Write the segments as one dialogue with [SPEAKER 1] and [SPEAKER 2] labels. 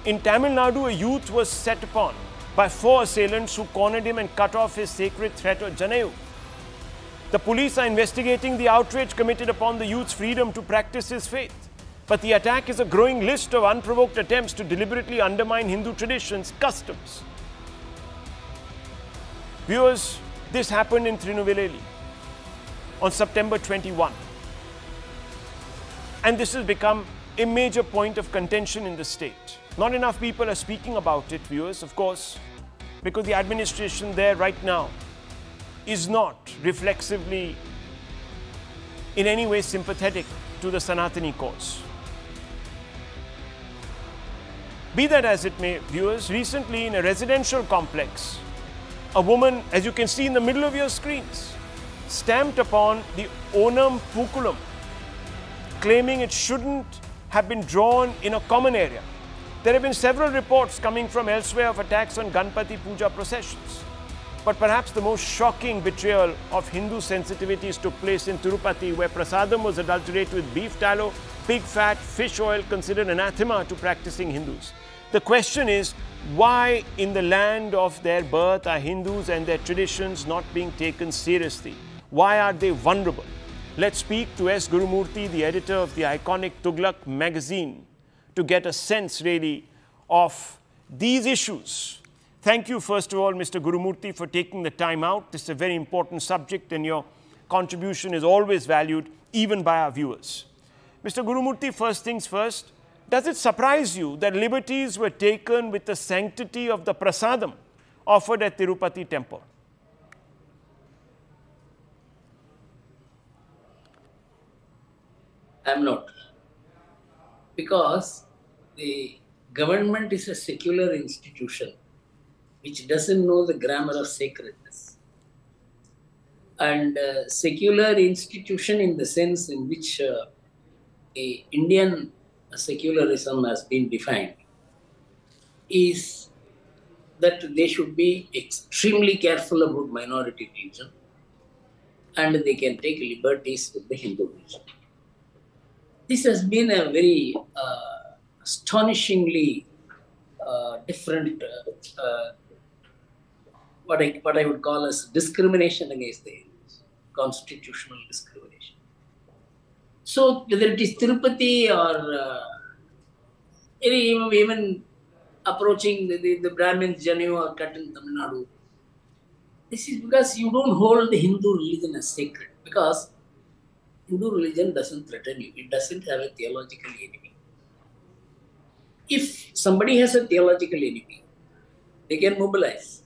[SPEAKER 1] In Tamil Nadu, a youth was set upon by 4 assailants who cornered him and cut off his sacred thread or Janeu. The police are investigating the outrage committed upon the youth's freedom to practice his faith. But the attack is a growing list of unprovoked attempts to deliberately undermine Hindu traditions, customs. Viewers, this happened in Tirunelveli on September 21. And this has become a major point of contention in the state. Not enough people are speaking about it, viewers, of course, because the administration there right now is not reflexively in any way sympathetic to the Sanatani cause. Be that as it may, viewers, recently in a residential complex, a woman, as you can see in the middle of your screens, stamped upon the Onam Pookalam, claiming it shouldn't have been drawn in a common area. There have been several reports coming from elsewhere of attacks on Ganpati Puja processions. But perhaps the most shocking betrayal of Hindu sensitivities took place in Tirupati, where prasadam was adulterated with beef tallow, pig fat, fish oil, considered anathema to practicing Hindus. The question is, why in the land of their birth are Hindus and their traditions not being taken seriously? Why are they vulnerable? Let's speak to S. Gurumurthy, the editor of the iconic Tughlaq magazine, to get a sense really of these issues. Thank you, first of all, Mr. Gurumurthy, for taking the time out. This is a very important subject and your contribution is always valued, even by our viewers. Mr. Gurumurthy, first things first, does it surprise you that liberties were taken with the sanctity of the prasadam offered at Tirupati temple?
[SPEAKER 2] I am not. Because the government is a secular institution which doesn't know the grammar of sacredness. And secular institution in the sense in which Indian secularism has been defined is that they should be extremely careful about minority religion and they can take liberties with the Hindu religion. This has been a very astonishingly different, what I would call as discrimination against the Hindus, constitutional discrimination. So whether it is Tirupati or even approaching the Brahmins, Janeu or cut in Tamil Nadu, this is because you don't hold the Hindu religion as sacred, because Hindu religion doesn't threaten you. It doesn't have a theological enemy. If somebody has a theological enemy, they can mobilize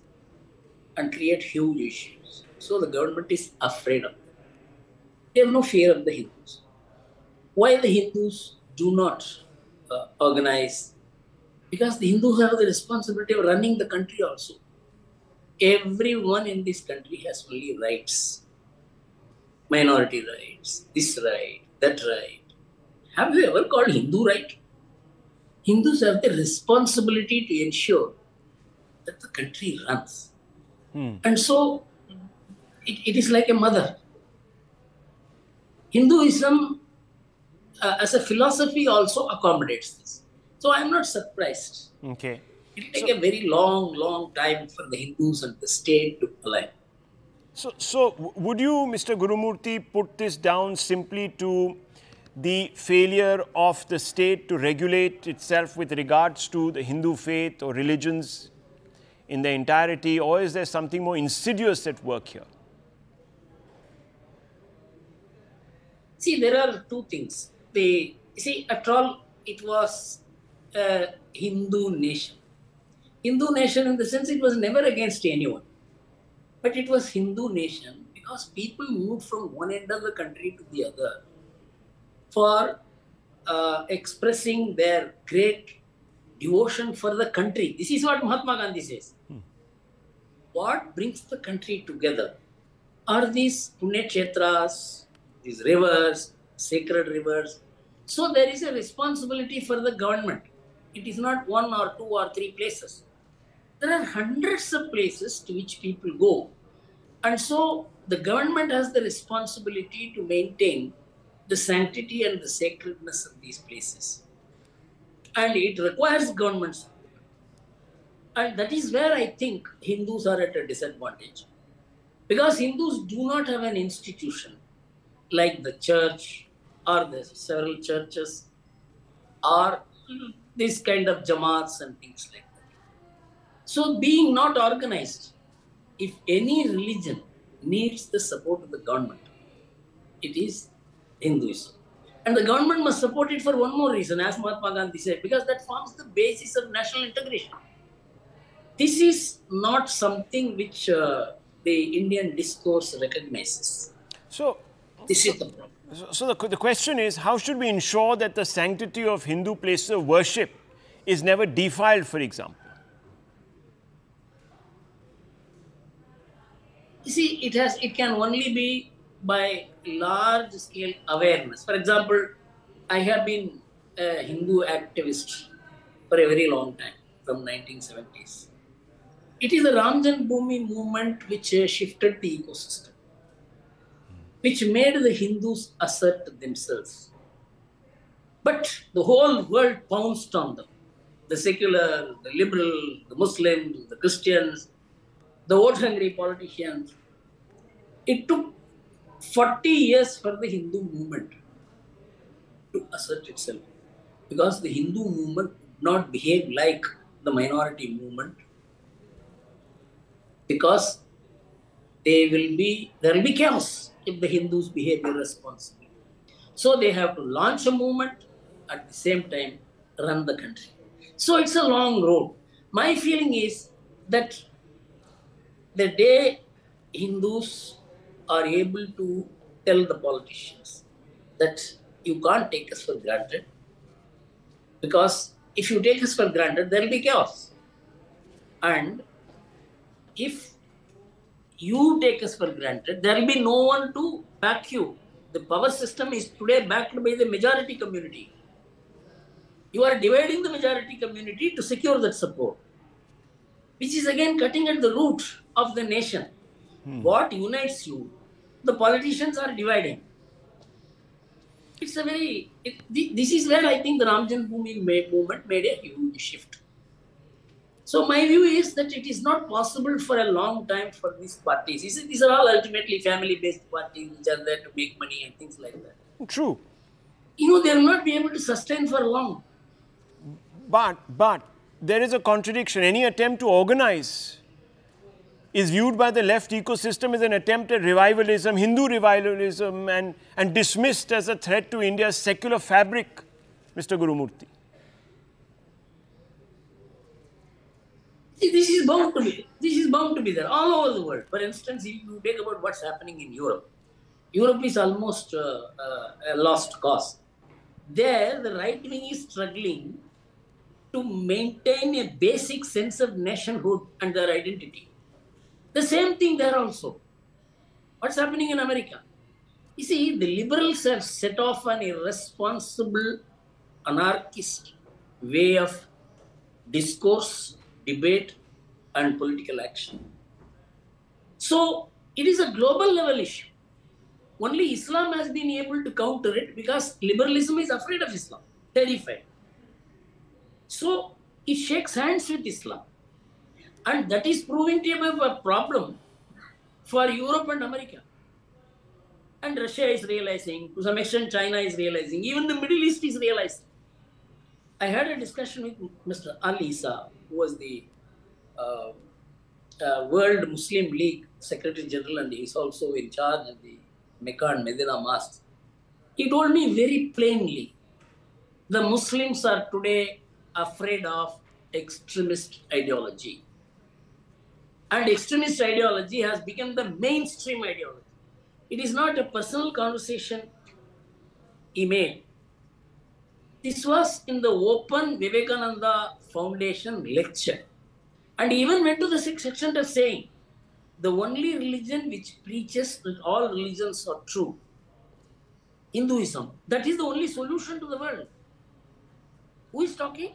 [SPEAKER 2] and create huge issues. So the government is afraid of them. They have no fear of the Hindus. Why the Hindus do not organize? Because the Hindus have the responsibility of running the country also. Everyone in this country has only rights. Minority rights, this right, that right. Have you ever called Hindu right? Hindus have the responsibility to ensure that the country runs. And so, it is like a mother. Hinduism as a philosophy also accommodates this. So I am not surprised.
[SPEAKER 1] Okay.
[SPEAKER 2] It will take a very long time for the Hindus and the state to align.
[SPEAKER 1] So would you, Mr. Gurumurthy, put this down simply to the failure of the state to regulate itself with regards to the Hindu faith or religions in their entirety, or is there something more insidious at work here?
[SPEAKER 2] See, there are two things. After all, it was a Hindu nation. Hindu nation in the sense it was never against anyone. But it was Hindu nation because people moved from one end of the country to the other for expressing their great devotion for the country. This is what Mahatma Gandhi says. What brings the country together are these Punya Kshetras, these rivers, sacred rivers. So there is a responsibility for the government. It is not 1 or 2 or 3 places. There are hundreds of places to which people go. And so the government has the responsibility to maintain the sanctity and the sacredness of these places. and it requires government support. And that is where I think Hindus are at a disadvantage. Because Hindus do not have an institution like the church or the several churches or this kind of jamaats and things like that. So being not organized, if any religion needs the support of the government, it is Hinduism. And the government must support it for one more reason, as Mahatma Gandhi said, because that forms the basis of national integration. This is not something which the Indian discourse recognizes.
[SPEAKER 1] So,
[SPEAKER 2] this is the problem.
[SPEAKER 1] So the question is, how should we ensure that the sanctity of Hindu places of worship is never defiled, for example?
[SPEAKER 2] You see, it can only be by large-scale awareness. For example, I have been a Hindu activist for a very long time, from 1970s. It is the Ram Janmabhoomi movement which shifted the ecosystem, which made the Hindus assert themselves. But the whole world pounced on them. The secular, the liberal, the Muslims, the Christians, the vote-hungry politicians. It took 40 years for the Hindu movement to assert itself, because the Hindu movement did not behave like the minority movement, because there will be chaos if the Hindus behave irresponsibly. So they have to launch a movement, at the same time run the country. So it's a long road. My feeling is that the day Hindus are able to tell the politicians that you can't take us for granted, because if you take us for granted, there will be chaos. And if you take us for granted, there will be no one to back you. The power system is today backed by the majority community. You are dividing the majority community to secure that support, which is again cutting at the root of the nation. What unites you, the politicians are dividing. It's a very, this is where I think the Ram Janmabhoomi movement made a huge shift. So my view is that it is not possible for a long time for these parties. These are all ultimately family-based parties which are there to make money and things like that.
[SPEAKER 1] True.
[SPEAKER 2] You know, they will not be able to sustain for long.
[SPEAKER 1] But there is a contradiction. Any attempt to organize is viewed by the left ecosystem as an attempt at revivalism, Hindu revivalism, and dismissed as a threat to India's secular fabric, Mr. Gurumurthy.
[SPEAKER 2] See, this is bound to be. This is bound to be there all over the world. For instance, if you take about what's happening in Europe, Europe is almost a lost cause. There, the right wing is struggling to maintain a basic sense of nationhood and their identity. The same thing there also. What's happening in America? You see, the liberals have set off an irresponsible, anarchist way of discourse, debate, and political action. So, it is a global level issue. Only Islam has been able to counter it, because liberalism is afraid of Islam, terrified. So, it shakes hands with Islam. And that is proving to be a problem for Europe and America. And Russia is realizing, to some extent China is realizing, even the Middle East is realizing. I had a discussion with Mr. Ali Issa, who was the World Muslim League Secretary General, and he is also in charge of the Mecca and Medina mosques. He told me very plainly, the Muslims are today afraid of extremist ideology. And extremist ideology has become the mainstream ideology. It is not a personal conversation he made. This was in the open Vivekananda Foundation lecture. And he even went to the extent of saying, the only religion which preaches that all religions are true, Hinduism, that is the only solution to the world. Who is talking?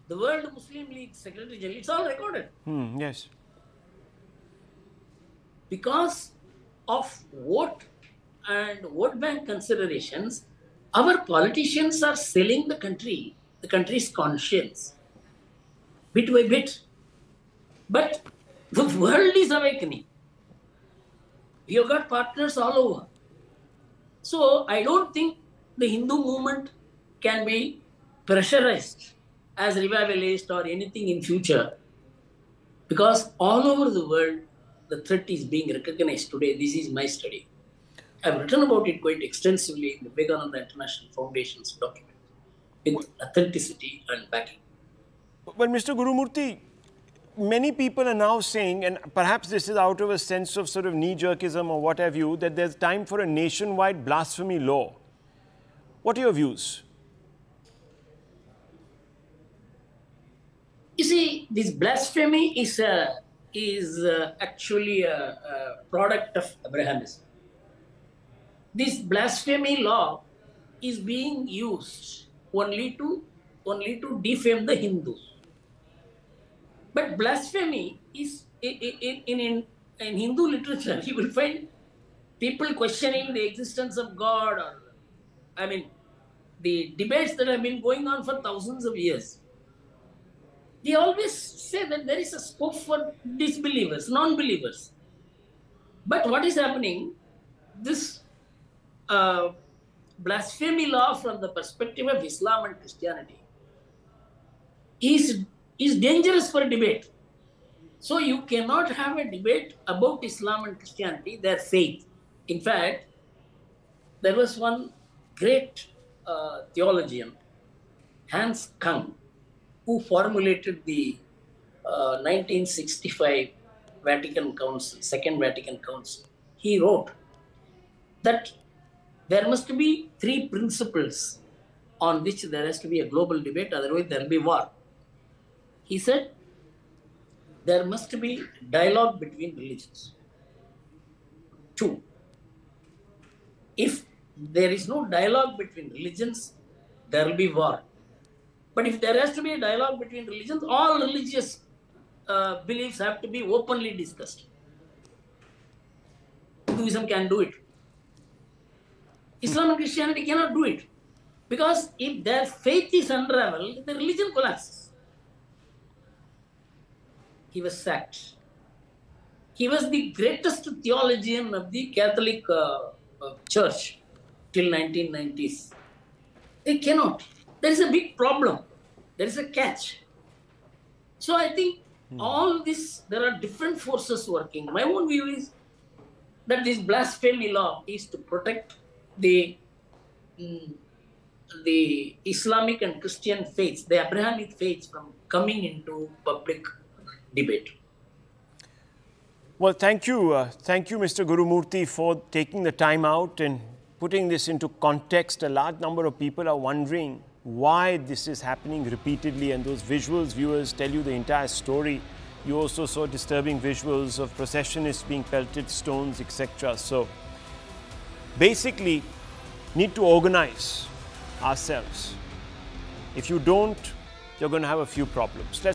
[SPEAKER 2] The World Muslim League Secretary General. It's all recorded.
[SPEAKER 1] Yes.
[SPEAKER 2] Because of vote and vote bank considerations, our politicians are selling the country the country's conscience, bit by bit. But the world is awakening. We have got partners all over. So I don't think the Hindu movement can be pressurized as revivalist or anything in future, because all over the world, the threat is being recognized today. This is my study. I've written about it quite extensively in the Vivekananda International Foundation's document with authenticity and backing.
[SPEAKER 1] Well, Mr. Gurumurthy, many people are now saying, and perhaps this is out of a sense of sort of knee-jerkism or what have you, that there's time for a nationwide blasphemy law. What are your views?
[SPEAKER 2] You see, this blasphemy is actually a product of Abrahamism. This blasphemy law is being used only to defame the Hindus. But blasphemy is in Hindu literature, you will find people questioning the existence of God, or I mean, the debates that have been going on for thousands of years. They always say that there is a scope for disbelievers, non-believers. But what is happening? This blasphemy law from the perspective of Islam and Christianity is dangerous for debate. So you cannot have a debate about Islam and Christianity, their faith. In fact, there was one great theologian, Hans Kung, who formulated the 1965 Vatican Council, Second Vatican Council. He wrote that there must be three principles on which there has to be a global debate, otherwise there will be war. He said there must be dialogue between religions. 2, if there is no dialogue between religions, there will be war. But if there has to be a dialogue between religions, all religious beliefs have to be openly discussed. Hinduism can do it. Islam and Christianity cannot do it. Because if their faith is unraveled, the religion collapses. He was sacked. He was the greatest theologian of the Catholic Church till 1990s. They cannot. There is a big problem. There is a catch. So I think all this, there are different forces working. My own view is that this blasphemy law is to protect the Islamic and Christian faiths, the Abrahamic faiths, from coming into public debate.
[SPEAKER 1] Well, thank you, Mr. Gurumurthy, for taking the time out and putting this into context. A large number of people are wondering why this is happening repeatedly, and those visuals, viewers, tell you the entire story. You also saw disturbing visuals of processionists being pelted stones, etc. So basically, need to organize ourselves. If you don't, you're going to have a few problems.